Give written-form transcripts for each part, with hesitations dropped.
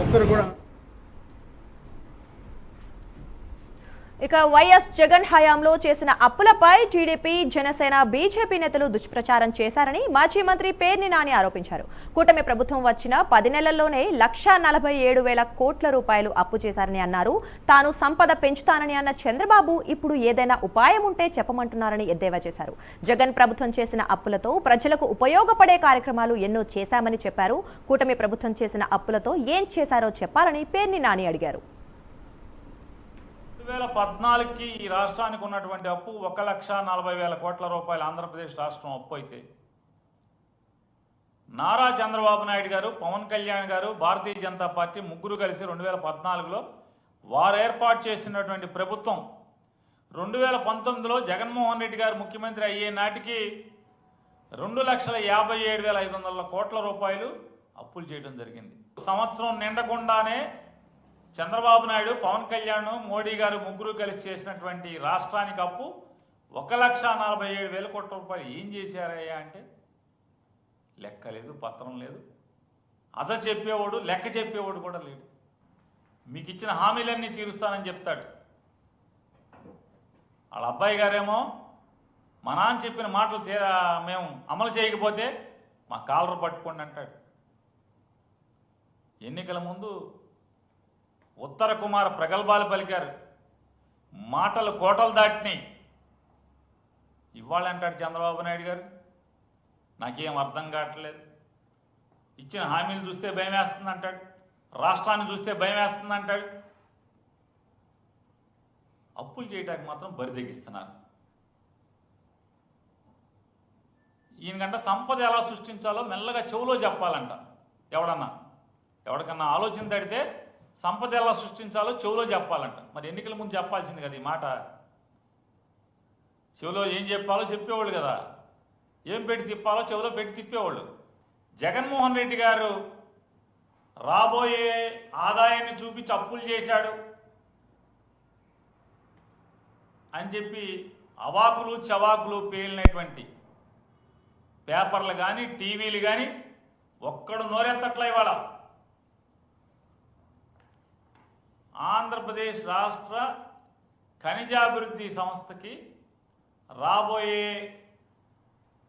ఒక్కరు కూడా ఇక వైఎస్ జగన్ హయాంలో చేసిన అప్పులపై టీడీపీ జనసేన బీజేపీ నేతలు దుష్ప్రచారం చేశారని మాజీ మంత్రి పేర్ని నాని ఆరోపించారు. కూటమి ప్రభుత్వం వచ్చిన 10 నెలల్లోనే 1,47,000 కోట్ల రూపాయలు అప్పు చేశారని అన్నారు. తాను సంపద పెంచుతానని అన్న చంద్రబాబు ఇప్పుడు ఏదైనా ఉపాయం ఉంటే చెప్పమంటున్నారని ఎద్దేవా చేశారు. జగన్ ప్రభుత్వం చేసిన అప్పులతో ప్రజలకు ఉపయోగపడే కార్యక్రమాలు ఎన్నో చేశామని చెప్పారు. కూటమి ప్రభుత్వం చేసిన అప్పులతో ఏం చేశారో చెప్పాలని పేర్ని నాని అడిగారు. 2014కి ఈ రాష్ట్రానికి ఉన్నటువంటి అప్పు 1,40,000 కోట్ల రూపాయలు ఆంధ్రప్రదేశ్ రాష్ట్రం అప్పు అయితే నారా చంద్రబాబు నాయుడు గారు, పవన్ కళ్యాణ్ గారు, భారతీయ జనతా పార్టీ ముగ్గురు కలిసి 2014లో వారు ఏర్పాటు చేసినటువంటి ప్రభుత్వం 2019లో జగన్మోహన్ రెడ్డి గారు ముఖ్యమంత్రి అయ్యే నాటికి 2,57,500 కోట్ల రూపాయలు అప్పులు చేయడం జరిగింది. సంవత్సరం నిండకుండానే చంద్రబాబు నాయుడు, పవన్ కళ్యాణ్, మోడీ గారు ముగ్గురు కలిసి చేసినటువంటి రాష్ట్రానికి అప్పు 1,47,000 కోట్ల రూపాయలు ఏం చేశారయ్యా అంటే లెక్క లేదు, పత్రం లేదు, చెప్పేవాడు, లెక్క చెప్పేవాడు కూడా లేడు. మీకు ఇచ్చిన హామీలన్నీ తీరుస్తానని చెప్తాడు. వాళ్ళ అబ్బాయి గారేమో మా నాన్న చెప్పిన మాటలు మేము అమలు చేయకపోతే మా కాలరు పట్టుకోండి అంటాడు. ఎన్నికల ముందు ఉత్తర కుమార ప్రగల్భాలు పలికారు, మాటలు కోటలు దాటినాయి. ఇవాళ అంటాడు చంద్రబాబు నాయుడు గారు నాకేం అర్థం కావట్లేదు, ఇచ్చిన హామీలు చూస్తే భయం వేస్తుంది అంటాడు, రాష్ట్రాన్ని చూస్తే భయం వేస్తుంది అంటాడు. అప్పులు చేయడానికి మాత్రం బరిదెగిస్తున్నారు. ఈయనకంట సంపద ఎలా సృష్టించాలో మెల్లగా చెవులో చెప్పాలంట. ఎవడికన్నా ఆలోచన తడితే సంపద ఎలా సృష్టించాలో చెవులో చెప్పాలంట. మరి ఎన్నికల ముందు చెప్పాల్సింది కదా ఈ మాట. చెవులో ఏం చెప్పాలో చెప్పేవాళ్ళు కదా, ఏం పెట్టి తిప్పాలో చెవులో పెట్టి తిప్పేవాళ్ళు. జగన్మోహన్ రెడ్డి గారు రాబోయే ఆదాయాన్ని చూపించి అప్పులు చేశాడు అని చెప్పి అవాకులు చవాకులు పేలినటువంటి పేపర్లు కానీ టీవీలు కానీ ఒక్కడు నోరెత్తట్ల. ఇవాళ ఆంధ్రప్రదేశ్ రాష్ట్ర ఖనిజాభివృద్ధి సంస్థకి రాబోయే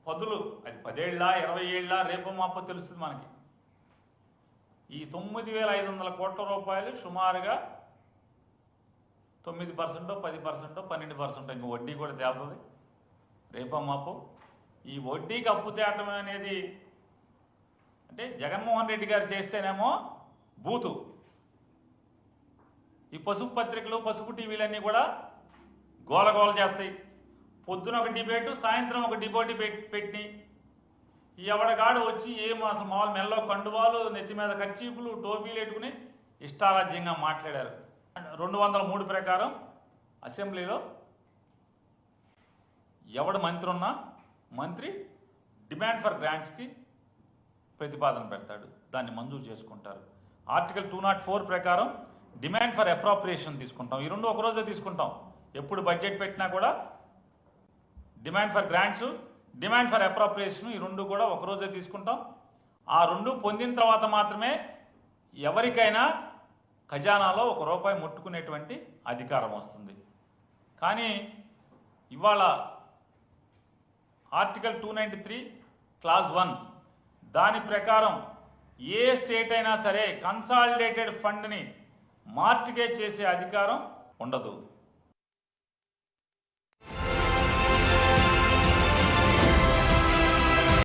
పదులు, అది 10 ఏళ్ళ 20 ఏళ్ళ రేపు మాపో తెలుస్తుంది మనకి. ఈ 9,500 కోట్ల రూపాయలు సుమారుగా 9%, 10%, 12%, ఇంక వడ్డీ కూడా తేలుతుంది రేపో మాపో. ఈ వడ్డీకి అప్పు తేటం అనేది అంటే జగన్మోహన్ రెడ్డి గారు చేస్తేనేమో బూతు. ఈ పసుపు పత్రికలు, పసుపు టీవీలన్నీ కూడా గోలగోల చేస్తాయి. పొద్దున ఒక డిబేటు, సాయంత్రం ఒక డిబోటి పెట్టి ఎవడగాడు వచ్చి అసలు మామూలు మెల్లో కండువాలు, నెత్తి మీద కర్చీపులు, టోపీలు పెట్టుకుని ఇష్టారాజ్యంగా మాట్లాడారు. 203 ప్రకారం అసెంబ్లీలో ఎవడు మంత్రి ఉన్నా మంత్రి డిమాండ్ ఫర్ గ్రాంట్స్కి ప్రతిపాదన పెడతాడు, దాన్ని మంజూరు చేసుకుంటారు. ఆర్టికల్ 204 ప్రకారం డిమాండ్ ఫర్ అప్రాప్రియేషన్ తీసుకుంటాం. ఈ రెండు ఒకరోజే తీసుకుంటాం. ఎప్పుడు బడ్జెట్ పెట్టినా కూడా demand for grants, demand for appropriation ఈ రెండు కూడా ఒకరోజే తీసుకుంటాం. ఆ రెండు పొందిన తర్వాత మాత్రమే ఎవరికైనా ఖజానాలో ₹1 ముట్టుకునేటువంటి అధికారం వస్తుంది. కానీ ఇవాళ ఆర్టికల్ 293 క్లాజ్ 1 దాని ప్రకారం ఏ స్టేట్ అయినా సరే కన్సాలిడేటెడ్ ఫండ్ని మార్టిగేజ్ చేసే అధికారం ఉండదు.